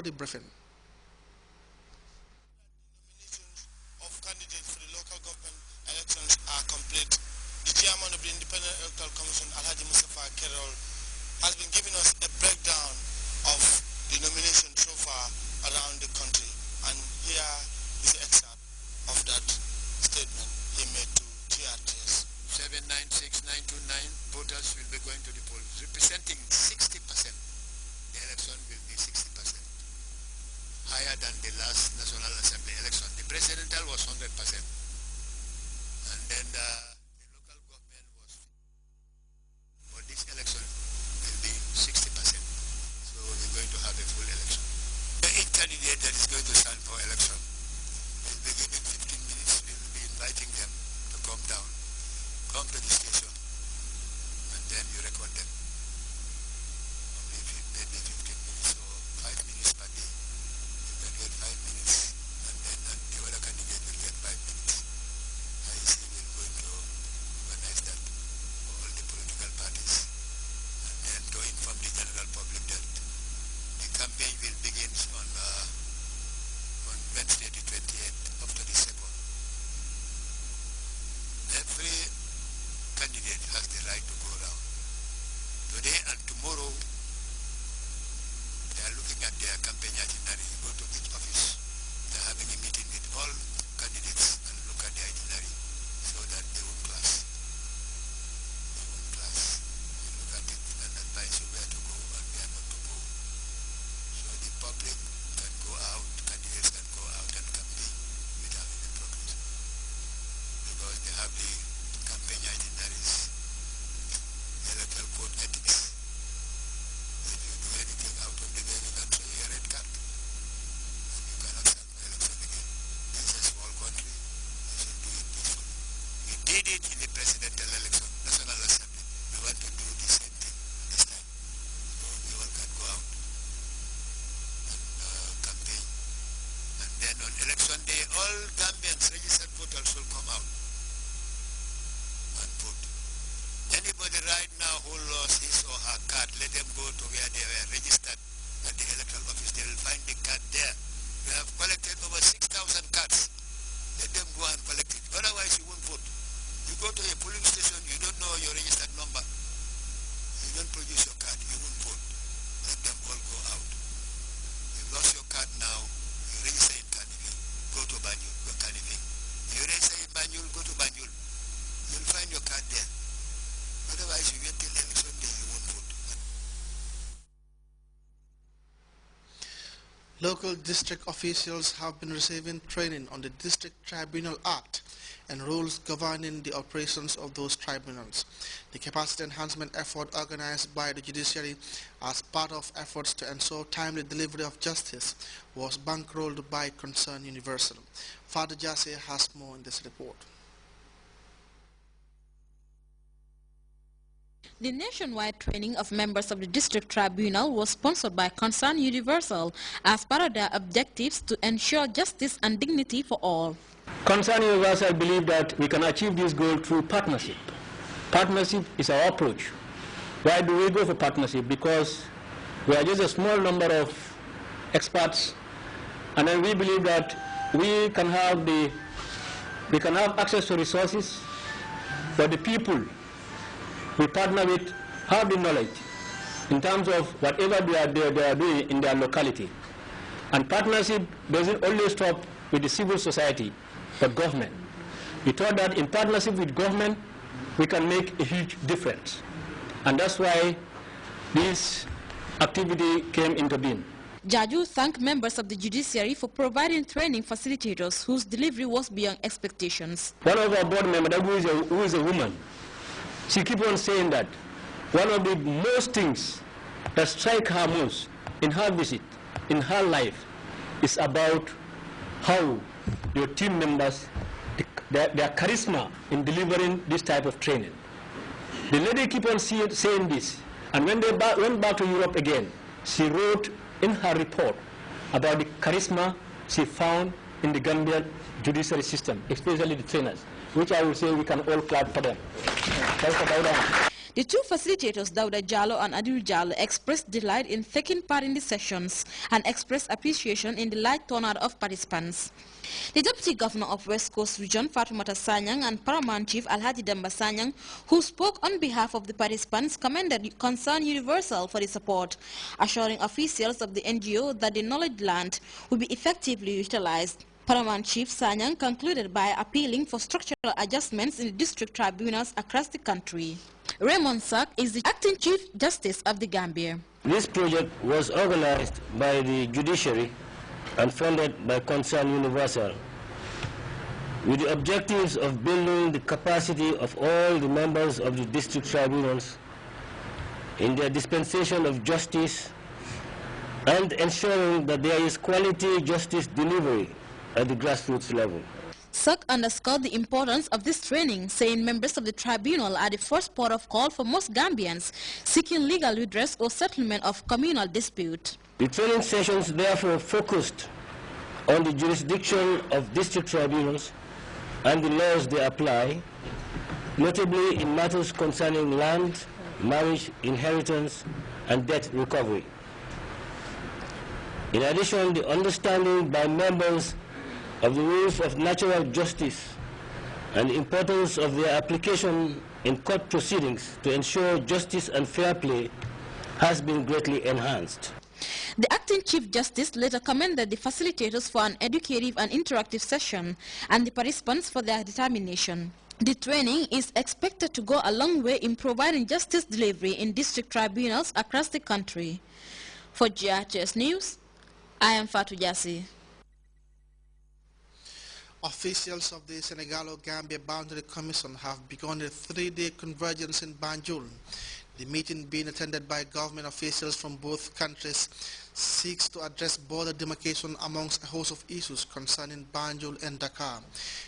the briefing. Nominations of candidates for the local government elections are complete. The chairman of the Independent Electoral Commission, Alhaji Mustafa Kerol, has been giving us a breakdown of the nominations so far around the country. And here is the excerpt of that statement he made to GRTS. 796,929 voters will be going to the polls, representing 60%. The election will be 60%, higher than the last National Assembly election. The presidential was 100%, and then the local government was, for this election will be 60%. So we're going to have a full election. Each candidate that is going to stand for election will be given 15 minutes. We will be inviting them to come down, come to the station, and then you record them. Maybe 15 minutes or 5 minutes per day. You can get 5 minutes, and then the other candidate will get 5 minutes. I see we're going to organize that for all the political parties, and then to inform the general public that the campaign will begin on Wednesday the 28th up to the 2nd. Every candidate has the right to go around. Today and tomorrow, they are looking at their campaign itinerary. You go to each office, they are having a meeting with all candidates and look at their itinerary so that they won't clash. They won't clash. You look at it and advise you where to go and where not to go. So the public can go out, candidates can go out and campaign without any problem. Because they have the campaign itineraries, electoral code ethics. If you do anything out of the way, you can show a red card. And you cannot stand for election again. This is a small country. You should do it peacefully. We did it in the presidential election, National Assembly. We want to do the same thing this time. So we all can go out and campaign. And then on election day, all Gambians, registered voters will come out and vote. Anybody right now who lost his or her card, let them go to where they were registered at the electoral office. They will find the card there. We have collected over 6,000 cards. Let them go and collect it. Otherwise, you won't vote. You go to a polling station, you don't know your registered number. You don't produce your card, you won't vote. Let them all go out. You've lost your card now. You register in Carnival. Go to Banjul, go Carnival. You register in Banjul, go to Banjul. You'll find your card there. Otherwise, you wait till election day, you won't vote. Local district officials have been receiving training on the District Tribunal Act and rules governing the operations of those tribunals. The capacity enhancement effort organized by the judiciary as part of efforts to ensure timely delivery of justice was bankrolled by Concern Universal. Father Jassy has more in this report. The nationwide training of members of the District Tribunal was sponsored by Concern Universal as part of their objectives to ensure justice and dignity for all. Concern Universal believe that we can achieve this goal through partnership. Partnership is our approach. Why do we go for partnership? Because we are just a small number of experts, and then we believe that we can have access to resources, but the people we partner with have the knowledge in terms of whatever they are doing in their locality. And partnership doesn't only stop with the civil society, but government. We thought that in partnership with government, we can make a huge difference. And that's why this activity came into being. Jaju thanked members of the judiciary for providing training facilitators whose delivery was beyond expectations. One of our board members, who is a woman, she keeps on saying that one of the most things that strike her most in her visit, in her life, is about how your team members, their charisma in delivering this type of training. The lady keeps on saying this, and when they went back to Europe again, she wrote in her report about the charisma she found in the Gambian judiciary system, especially the trainers, which I will say we can all clap for them. The two facilitators, Dauda Jallo and Adil Jallo, expressed delight in taking part in the sessions and expressed appreciation in the light turnout of participants. The Deputy Governor of West Coast Region, Fatoumata Sanyang, and Paramount Chief Alhaji Demba Sanyang, who spoke on behalf of the participants, commended Concern Universal for the support, assuring officials of the NGO that the knowledge learned will be effectively utilized. Paramount Chief Sanyang concluded by appealing for structural adjustments in the district tribunals across the country. Raymond Sack is the Acting Chief Justice of the Gambia. This project was organized by the judiciary and funded by Concern Universal, with the objectives of building the capacity of all the members of the district tribunals in their dispensation of justice and ensuring that there is quality justice delivery at the grassroots level. Suck underscored the importance of this training, saying members of the tribunal are the first port of call for most Gambians seeking legal redress or settlement of communal dispute. The training sessions therefore focused on the jurisdiction of district tribunals and the laws they apply, notably in matters concerning land, marriage, inheritance, and debt recovery. In addition, the understanding by members of the rules of natural justice and the importance of their application in court proceedings to ensure justice and fair play has been greatly enhanced. The Acting Chief Justice later commended the facilitators for an educative and interactive session and the participants for their determination. The training is expected to go a long way in providing justice delivery in district tribunals across the country. For GRTS News, I am Fatou Jassi. Officials of the Senegalo-Gambia Boundary Commission have begun a 3-day convergence in Banjul. The meeting, being attended by government officials from both countries, seeks to address border demarcation amongst a host of issues concerning Banjul and Dakar.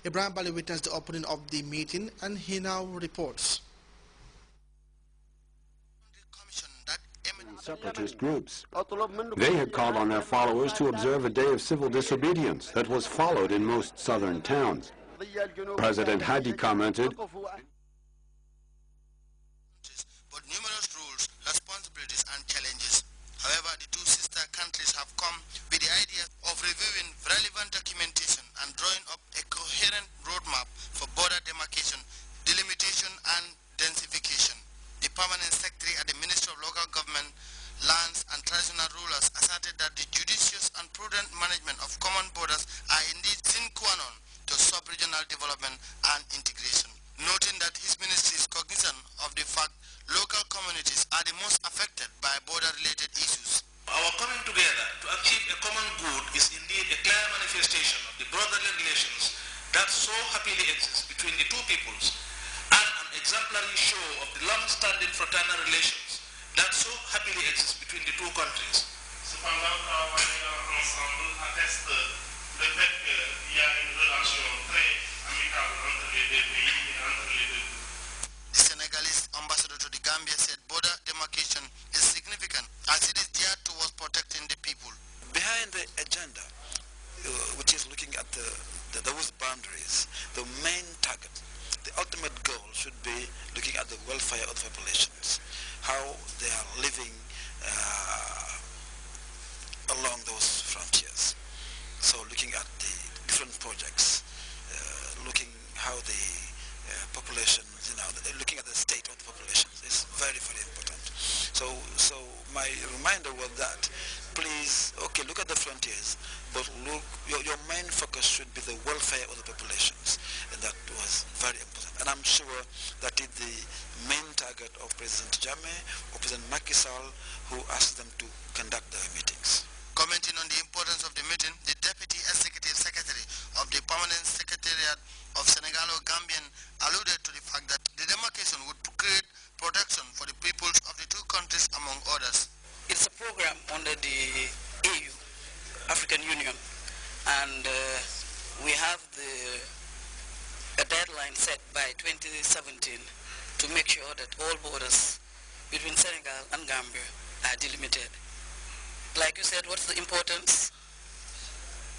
Ibrahim Bali witnessed the opening of the meeting, and he now reports. Separatist groups. They had called on their followers to observe a day of civil disobedience that was followed in most southern towns. President Hadi commented, but numerous rules, responsibilities and challenges. However, the two sister countries have come with the idea of reviewing relevant documentation and drawing up a coherent roadmap for border demarcation, delimitation and densification. The permanent secretary at the Ministry of Local Government, Lands and Traditional Rulers asserted that the judicious and prudent management of common borders are indeed sine qua non to sub-regional development and integration, noting that his ministry is cognizant of the fact local communities are the most affected by border-related issues. Our coming together to achieve a common good is indeed a clear manifestation of the brotherly relations that so happily exist between the two peoples, and an exemplary show of the long-standing fraternal relations that so happily exist between the two countries. Cependant, travailler ensemble atteste le fait qu'il y a une relation très amicale entre les deux pays et entre les deux. The Senegalese ambassador to the Gambia said border demarcation is significant as it is geared towards protecting the people. Behind the agenda, which is looking at those boundaries, the main target, the ultimate goal should be looking at the welfare of the populations, how they are living along those frontiers. So looking at the different projects, looking how the population, looking at the state of the population is very, very important. So my reminder was that, please, okay, look at the frontiers, but look, your main focus should be the welfare of the populations, and that was very important. And I'm sure that is the main target of President Jammeh or President Macky Sall, who asked them to conduct their meetings. Commenting on the importance of the meeting, the Deputy Executive Secretary of the Permanent Secretariat of Senegalo-Gambian alluded to the fact that the demarcation would create protection for the peoples of the two countries, among others. It's a program under the EU, African Union, and we have a deadline set by 2017 to make sure that all borders between Senegal and Gambia are delimited. Like you said, what's the importance?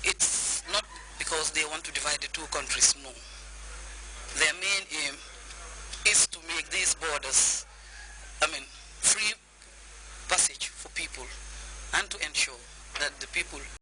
It's not because they want to divide the two countries, no. Their main aim is to make these borders people.